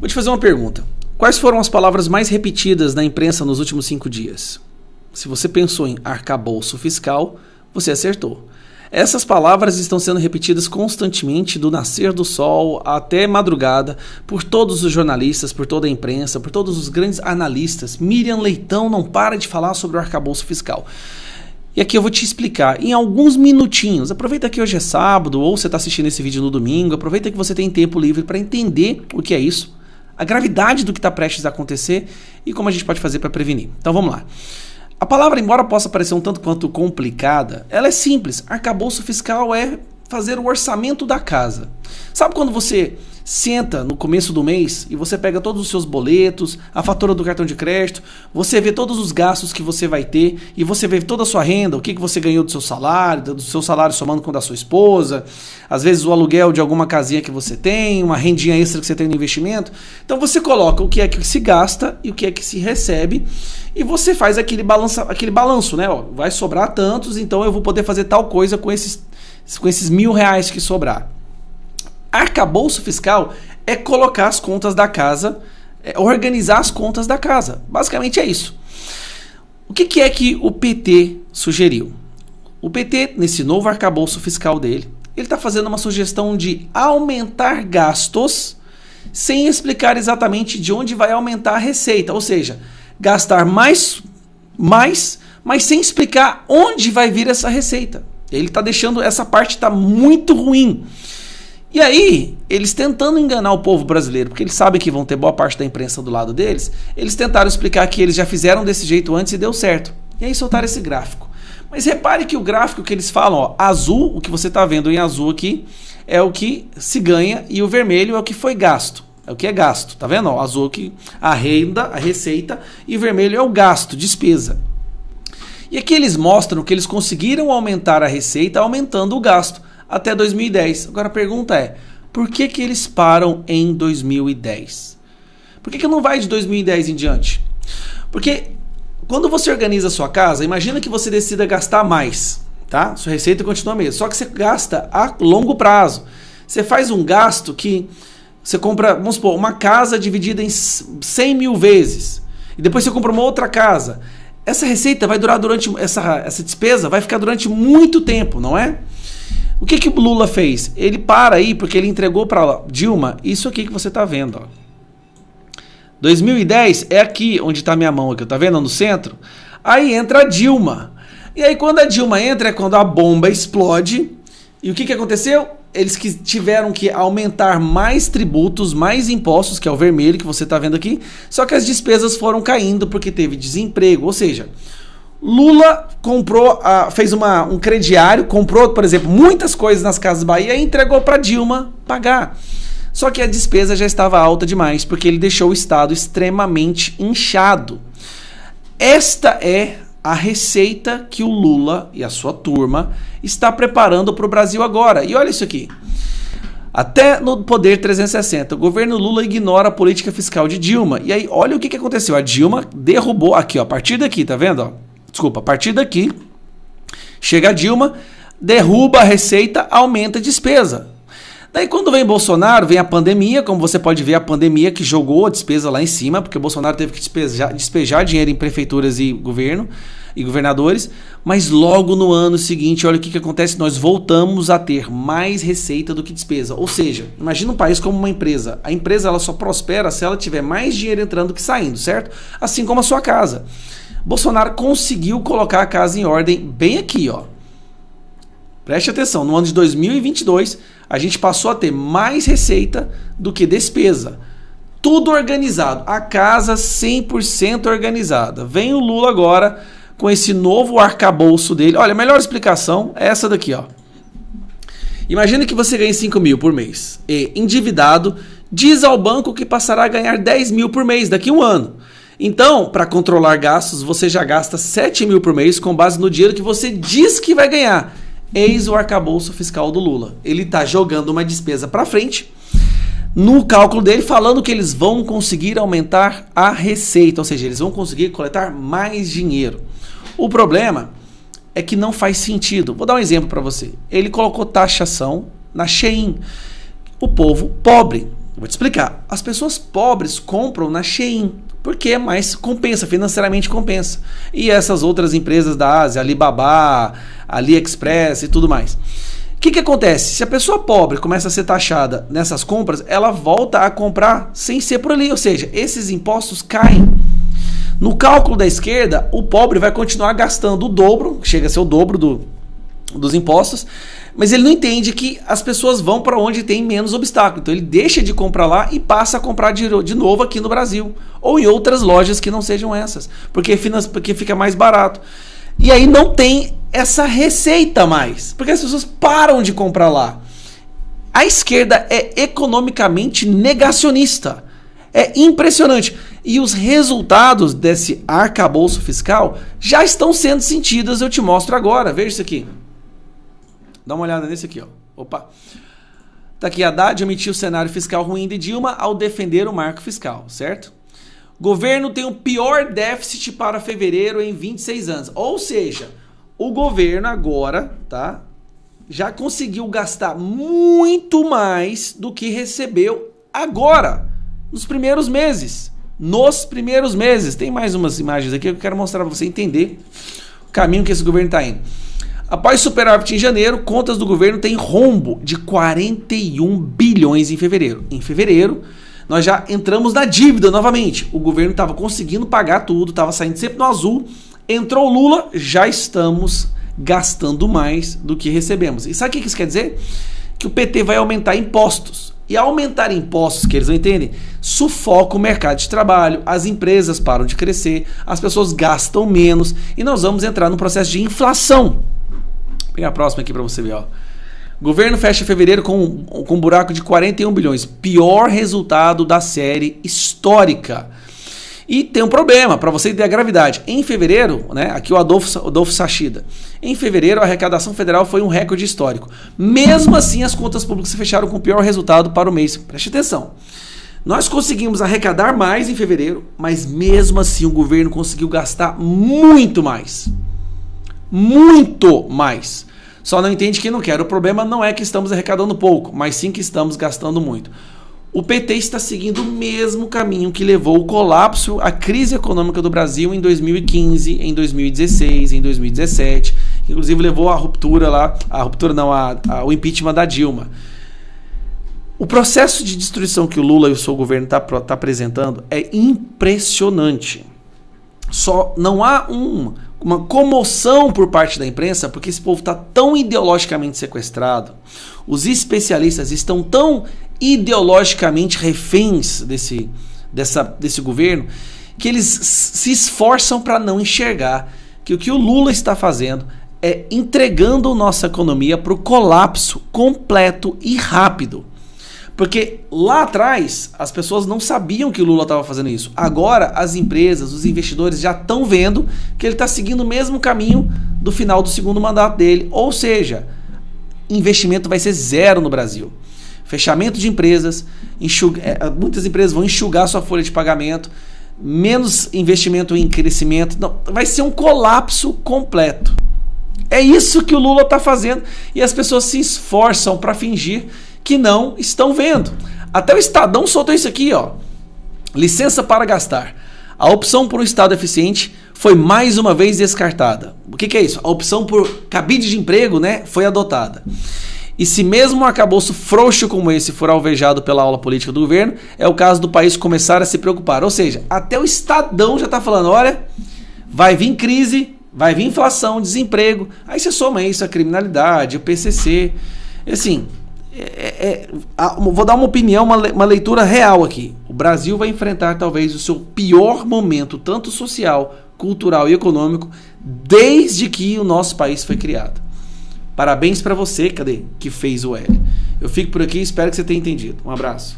Vou te fazer uma pergunta. Quais foram as palavras mais repetidas na imprensa nos últimos 5 dias? Se você pensou em arcabouço fiscal, você acertou. Essas palavras estão sendo repetidas constantemente do nascer do sol até madrugada por todos os jornalistas, por toda a imprensa, por todos os grandes analistas. Miriam Leitão não para de falar sobre o arcabouço fiscal. E aqui eu vou te explicar em alguns minutinhos. Aproveita que hoje é sábado ou você está assistindo esse vídeo no domingo. Aproveita que você tem tempo livre para entender o que é isso, a gravidade do que está prestes a acontecer e como a gente pode fazer para prevenir. Então vamos lá. A palavra, embora possa parecer um tanto quanto complicada, ela é simples. Arcabouço fiscal é fazer o orçamento da casa. Sabe quando você senta no começo do mês e você pega todos os seus boletos, a fatura do cartão de crédito, você vê todos os gastos que você vai ter e você vê toda a sua renda, o que você ganhou do seu salário somando com o da sua esposa, às vezes o aluguel de alguma casinha que você tem, uma rendinha extra que você tem no investimento. Então você coloca o que é que se gasta e o que é que se recebe e você faz aquele balanço, né? Ó, vai sobrar tantos, então eu vou poder fazer tal coisa com esses R$1.000 que sobrar. Arcabouço fiscal é colocar as contas da casa, organizar as contas da casa. Basicamente é isso. O que é que o PT sugeriu? O PT, nesse novo arcabouço fiscal dele, ele está fazendo uma sugestão de aumentar gastos sem explicar exatamente de onde vai aumentar a receita. Ou seja, gastar mais, mas sem explicar onde vai vir essa receita. Ele está deixando, essa parte está muito ruim. E aí, eles tentando enganar o povo brasileiro, porque eles sabem que vão ter boa parte da imprensa do lado deles, eles tentaram explicar que eles já fizeram desse jeito antes e deu certo. E aí soltaram esse gráfico. Mas repare que o gráfico que eles falam, ó, azul, o que você está vendo em azul aqui, é o que se ganha e o vermelho é o que foi gasto. É o que é gasto, tá vendo? Ó, azul aqui, a renda, a receita, e o vermelho é o gasto, despesa. E aqui eles mostram que eles conseguiram aumentar a receita aumentando o gasto até 2010. Agora a pergunta é, por que eles param em 2010? Por que não vai de 2010 em diante? Porque quando você organiza a sua casa, imagina que você decida gastar mais, tá? Sua receita continua a mesma, só que você gasta a longo prazo. Você faz um gasto que você compra, vamos supor, uma casa dividida em 100 mil vezes, e depois você compra uma outra casa. Essa receita vai durar essa despesa vai ficar durante muito tempo, não é? O que o Lula fez? Ele para aí porque ele entregou para Dilma isso aqui que você está vendo. Ó. 2010 é aqui onde está minha mão, aqui, tá vendo? No centro. Aí entra a Dilma. E aí quando a Dilma entra é quando a bomba explode. E o que aconteceu? Eles tiveram que aumentar mais tributos, mais impostos, que é o vermelho que você está vendo aqui. Só que as despesas foram caindo porque teve desemprego. Ou seja, Lula comprou, fez um crediário, comprou, por exemplo, muitas coisas nas Casas Bahia e entregou para Dilma pagar. Só que a despesa já estava alta demais, porque ele deixou o Estado extremamente inchado. Esta é a receita que o Lula e a sua turma está preparando para o Brasil agora. E olha isso aqui. Até no Poder 360, o governo Lula ignora a política fiscal de Dilma. E aí, olha o que aconteceu. A Dilma derrubou, aqui, ó, a partir daqui, tá vendo? Ó? Desculpa, a partir daqui, chega a Dilma, derruba a receita, aumenta a despesa. Daí quando vem Bolsonaro, vem a pandemia, como você pode ver, a pandemia que jogou a despesa lá em cima, porque o Bolsonaro teve que despejar dinheiro em prefeituras e governo e governadores, mas logo no ano seguinte, olha o que acontece, nós voltamos a ter mais receita do que despesa. Ou seja, imagina um país como uma empresa. A empresa ela só prospera se ela tiver mais dinheiro entrando do que saindo, certo? Assim como a sua casa. Bolsonaro conseguiu colocar a casa em ordem bem aqui, ó. Preste atenção, no ano de 2022, a gente passou a ter mais receita do que despesa. Tudo organizado, a casa 100% organizada. Vem o Lula agora com esse novo arcabouço dele. Olha, a melhor explicação é essa daqui, ó. Imagina que você ganhe 5 mil por mês e, endividado, diz ao banco que passará a ganhar 10 mil por mês daqui a um ano. Então, para controlar gastos, você já gasta 7 mil por mês com base no dinheiro que você diz que vai ganhar. Eis o arcabouço fiscal do Lula. Ele está jogando uma despesa para frente, no cálculo dele, falando que eles vão conseguir aumentar a receita, ou seja, eles vão conseguir coletar mais dinheiro. O problema é que não faz sentido. Vou dar um exemplo para você. Ele colocou taxação na Shein. O povo pobre, Eu vou te explicar. As pessoas pobres compram na Shein, porque mais compensa, financeiramente compensa. E essas outras empresas da Ásia, Alibaba, AliExpress e tudo mais. O que acontece? Se a pessoa pobre começa a ser taxada nessas compras, ela volta a comprar sem ser por ali. Ou seja, esses impostos caem. No cálculo da esquerda, o pobre vai continuar gastando o dobro, chega a ser o dobro dos impostos, mas ele não entende que as pessoas vão para onde tem menos obstáculo. Então ele deixa de comprar lá e passa a comprar de novo aqui no Brasil. Ou em outras lojas que não sejam essas, porque fica mais barato. E aí não tem essa receita mais, porque as pessoas param de comprar lá. A esquerda é economicamente negacionista. É impressionante. E os resultados desse arcabouço fiscal já estão sendo sentidos, eu te mostro agora. Veja isso aqui. Dá uma olhada nesse aqui, ó. Opa. Tá aqui, Haddad omitiu o cenário fiscal ruim de Dilma ao defender o marco fiscal, certo? Governo tem o pior déficit para fevereiro em 26 anos. Ou seja, o governo agora, tá, já conseguiu gastar muito mais do que recebeu agora, nos primeiros meses. Tem mais umas imagens aqui que eu quero mostrar para você entender o caminho que esse governo está indo. Após superávit em janeiro, contas do governo têm rombo de 41 bilhões em fevereiro. Em fevereiro, nós já entramos na dívida novamente. O governo estava conseguindo pagar tudo, estava saindo sempre no azul. Entrou Lula, já estamos gastando mais do que recebemos. E sabe o que isso quer dizer? Que o PT vai aumentar impostos. E aumentar impostos, que eles não entendem, sufoca o mercado de trabalho, as empresas param de crescer, as pessoas gastam menos e nós vamos entrar num processo de inflação. Vou pegar a próxima aqui para você ver. Ó. Governo fecha fevereiro com um buraco de 41 bilhões. Pior resultado da série histórica. E tem um problema, para você entender a gravidade. Em fevereiro, né, aqui o Adolfo Sachida, em fevereiro a arrecadação federal foi um recorde histórico. Mesmo assim, as contas públicas se fecharam com o pior resultado para o mês. Preste atenção. Nós conseguimos arrecadar mais em fevereiro, mas mesmo assim o governo conseguiu gastar muito mais. Muito mais. Só não entende quem não quer. O problema não é que estamos arrecadando pouco, mas sim que estamos gastando muito. O PT está seguindo o mesmo caminho que levou o colapso, a crise econômica do Brasil em 2015, em 2016, em 2017. Inclusive levou à ruptura lá, ao impeachment da Dilma. O processo de destruição que o Lula e o seu governo tá apresentando é impressionante. Só não há uma comoção por parte da imprensa, porque esse povo está tão ideologicamente sequestrado, os especialistas estão tão ideologicamente reféns desse governo, que eles se esforçam para não enxergar que o que o Lula está fazendo é entregando nossa economia para o colapso completo e rápido. Porque lá atrás as pessoas não sabiam que o Lula estava fazendo isso. Agora as empresas, os investidores já estão vendo que ele está seguindo o mesmo caminho do final do segundo mandato dele. Ou seja, investimento vai ser zero no Brasil. Fechamento de empresas, muitas empresas vão enxugar sua folha de pagamento, menos investimento em crescimento. Não, vai ser um colapso completo. É isso que o Lula está fazendo e as pessoas se esforçam para fingir que não estão vendo. Até o Estadão soltou isso aqui, ó. Licença para gastar. A opção por um Estado eficiente foi mais uma vez descartada. O que é isso? A opção por cabide de emprego, né, foi adotada. E se mesmo um arcabouço frouxo como esse for alvejado pela aula política do governo, é o caso do país começar a se preocupar. Ou seja, até o Estadão já está falando, olha, vai vir crise, vai vir inflação, desemprego. Aí você soma isso, a criminalidade, o PCC. Assim, vou dar uma opinião, uma leitura real aqui. O Brasil vai enfrentar talvez o seu pior momento, tanto social, cultural e econômico, desde que o nosso país foi criado. Parabéns para você, que fez o L. Eu fico por aqui, espero que você tenha entendido. Um abraço.